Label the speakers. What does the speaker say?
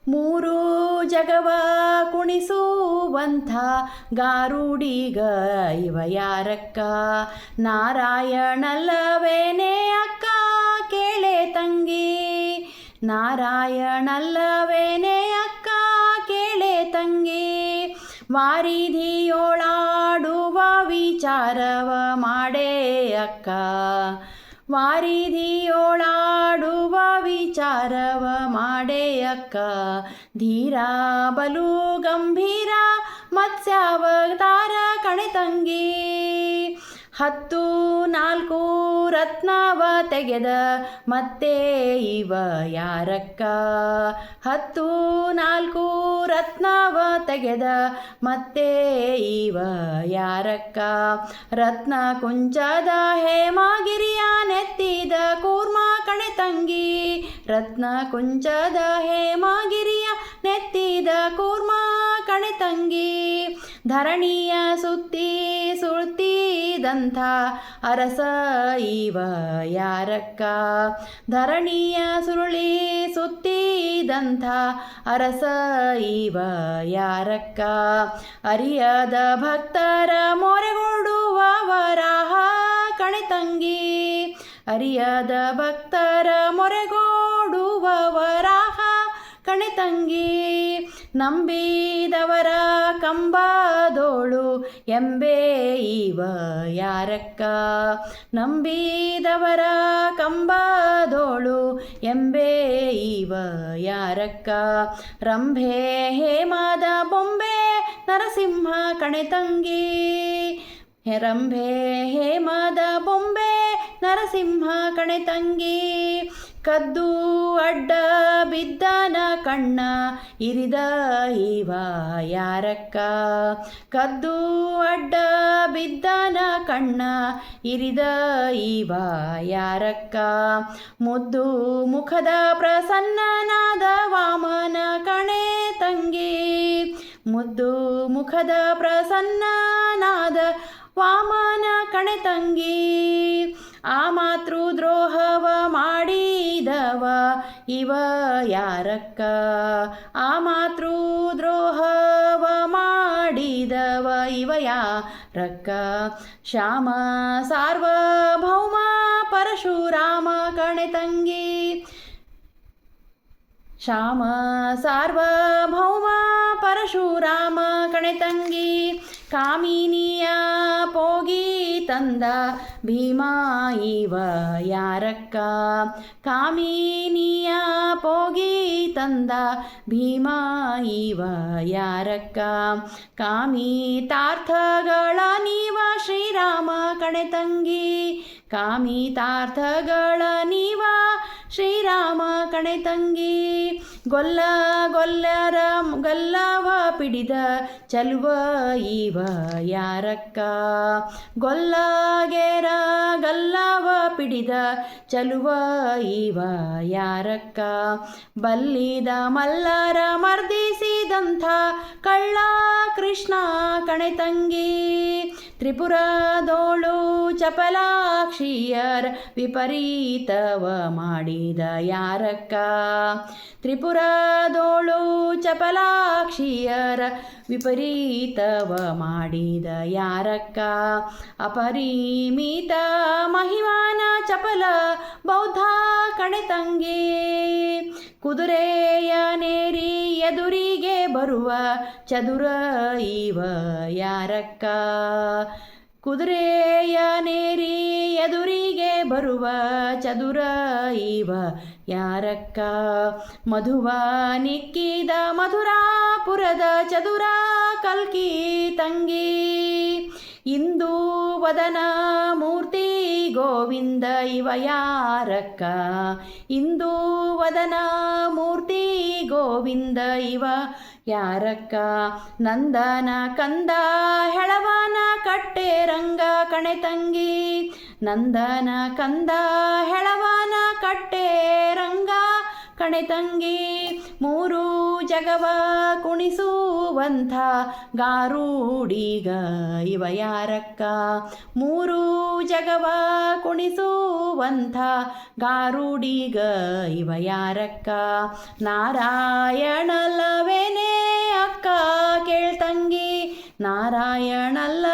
Speaker 1: ಮೂರು ಜಗವ ಕುಣಿಸುವಂಥ ಗಾರುಡಿಗ ಇವ ಯಾರಕ್ಕ? ನಾರಾಯಣಲ್ಲವೇನೆ ಅಕ್ಕ ಕೇಳೆ ತಂಗಿ, ನಾರಾಯಣಲ್ಲವೇನೆ ಅಕ್ಕ ಕೇಳೆ ತಂಗಿ. ವಾರಿಧಿಯೋಳಾಡುವ ವಿಚಾರವ ಮಾಡೇ ಅಕ್ಕ, ವಾರಿಧಿಯೋಳಾಡುವ ವಿಚಾರವ ಮಾಡೇ ಅಕ್ಕ. ಧೀರ ಬಲು ಗಂಭೀರ ಮತ್ಸ್ಯಾವತಾರ ಕಣೆ ತಂಗಿ, 14 ರತ್ನವ ತೆಗೆದ ಮತ್ತೆ ಇವ ಯಾರಕ್ಕ? 14 ರತ್ನವ ತೆಗೆದ ಮತ್ತೆ ಇವ ಯಾರಕ್ಕ? ರತ್ನ ಕುಂಚದ ಹೇಮಗಿರಿಯ ನೆತ್ತಿದ ಕೂರ್ಮ ಕಣೆ ತಂಗಿ, ರತ್ನ ಕುಂಚದ ಹೇಮಗಿರಿಯ ನೆತ್ತಿದ ಕೂರ್ಮ ಕಣೆ ತಂಗಿ. ಧರಣಿಯ ಸುತ್ತಿ ಸುಳ್ತಿದಂಥ ಅರಸ ಇವ ಯಾರಕ್ಕ? ಧರಣಿಯ ಸುರುಳಿ ಸುತ್ತಿದಂಥ ಅರಸ ಇವ ಯಾರಕ್ಕ? ಅರಿಯದ ಭಕ್ತರ ಮೊರೆಗೊಡುವ ವರಾಹ ಕಣೆ ತಂಗಿ, ಅರಿಯದ ಭಕ್ತರ ಮೊರೆಗೊಡುವ ವರಾಹ ಕಣೆ ತಂಗಿ. ನಂಬಿದವರ ಕಂಬದೋಳು ಎಂಬೆ ಇವ ಯಾರಕ್ಕ? ನಂಬಿದವರ ಕಂಬದೋಳು ಎಂಬೆ ಇವ ಯಾರಕ್ಕ? ರಂಭೆ ಹೇಮದ ಬೊಂಬೆ ನರಸಿಂಹ ಕಣೆ ತಂಗಿ, ರಂಭೆ ಹೇಮದ ಬೊಂಬೆ ನರಸಿಂಹ ಕಣೆ ತಂಗಿ. ಕದ್ದು ಅಡ್ಡ ಬಿದ್ದನ ಕಣ್ಣ ಇರಿದ ಇವ ಯಾರಕ್ಕ? ಕದ್ದು ಅಡ್ಡ ಬಿದ್ದನ ಕಣ್ಣ ಇರಿದ ಇವ ಯಾರಕ್ಕ? ಮುದ್ದು ಮುಖದ ಪ್ರಸನ್ನನಾದ ವಾಮನ ಕಣೆ ತಂಗಿ, ಮುದ್ದು ಮುಖದ ಪ್ರಸನ್ನನಾದ ವಾಮನ ಕಣೆ ತಂಗಿ. ಆ ಮಾತೃ ದ್ರೋಹವ ಮಾಡಿದವ ಇವ ಯಾರಕ್ಕ? ಆ ಮಾತೃ ದ್ರೋಹವ ಮಾಡಿದವ ಇವ ಯಾರಕ್ಕ? ಶ್ಯಾಮ ಸಾರ್ವಭೌಮ ಪರಶುರಾಮ ಕಣೆ ತಂಗಿ, ಶ್ಯಾಮ ಸಾರ್ವಭೌಮ ಪರಶುರಾಮ ಕಣೆ ತಂಗಿ. ಕಾಮಿನಿಯ ಪೋಗಿ ತಂದ ಭೀಮ ಇವ ಯಾರಕ್ಕ? ಕಾಮಿನಿಯ ಪೋಗಿ ತಂದ ಭೀಮ ಇವ ಯಾರಕ್ಕ? ಕಾಮಿತಾರ್ಥಗಳ ನೀವ ಶ್ರೀರಾಮ ಕಣೆ ತಂಗಿ, ಕಾಮಿತಾರ್ಥಗಳ ನೀವ ಶ್ರೀರಾಮ ಕಣೆ ತಂಗಿ. ಗೊಲ್ಲ ಗೊಲ್ಲರ ಗಲ್ಲವ ಪಿಡಿದ ಚಲುವ ಇವ ಯಾರಕ್ಕ? ಗೊಲ್ಲಗೆರ ಗಲ್ಲವ ಪಿಡಿದ ಚಲುವ ಇವ ಯಾರಕ್ಕ? ಬಲ್ಲಿದ ಮಲ್ಲರ ಮರ್ದಿಸಿದಂಥ ಕಳ್ಳ ಕೃಷ್ಣ ಕಣೆ ತಂಗಿ, ತ್ರಿಪುರದೋಳು ಚಪಲಾಕ್ಷಿಯರ ವಿಪರೀತವ ಮಾಡಿದ ಯಾರಕ್ಕ? ತ್ರಿಪುರದೋಳು ಚಪಲಾಕ್ಷಿಯರ ವಿಪರೀತವ ಮಾಡಿದ ಯಾರಕ್ಕ? ಅಪರಿಮಿತ ಮಹಿಮಾನ ಚಪಲ ಬೌದ್ಧ ಕಣೆ ತಂಗಿ, ಕುದುರೆಯನೇರಿ ಎದುರಿಗೆ ಬರುವ ಚದುರ ಇವ ಯಾರಕ್ಕ? ಕುದುರೆಯನೇರಿ ಎದುರಿಗೆ ಬರುವ ಚದುರ ಇವ ಯಾರಕ್ಕ? ಮಧುವ ನಿಕ್ಕಿದ ಮಧುರಾಪುರದ ಚದುರ ಕಲ್ಕಿ ತಂಗಿ, ಇಂದು ವದನ ಮೂರ್ತಿ ಗೋವಿಂದ ಇವ ಯಾರಕ್ಕ? ಇಂದು ವದನ ಮೂರ್ತಿ ಗೋವಿಂದ ಇವ ಯಾರಕ್ಕ? ನಂದನ ಕಂದ ಹೆಳವನ ಕಟ್ಟೆ ರಂಗ ಕಣೆ ತಂಗಿ, ನಂದನ ಕಂದ ಹೆಳವನ ಕಟ್ಟೆ ರಂಗ ಕಣೆ ತಂಗಿ. ಮೂರು ಜಗವ ಕುಣಿಸುವಂಥ ಗಾರುಡಿಗ ಇವ ಯಾರಕ್ಕ. ಮೂರು ಜಗವ ಕುಣಿಸುವಂಥ ಗಾರುಡಿಗ ಇವ ಯಾರಕ್ಕ. ನಾರಾಯಣಲ್ಲವೇನೇ ಅಕ್ಕ ಕೇಳ್ತಂಗಿ, ನಾರಾಯಣಲ್ಲ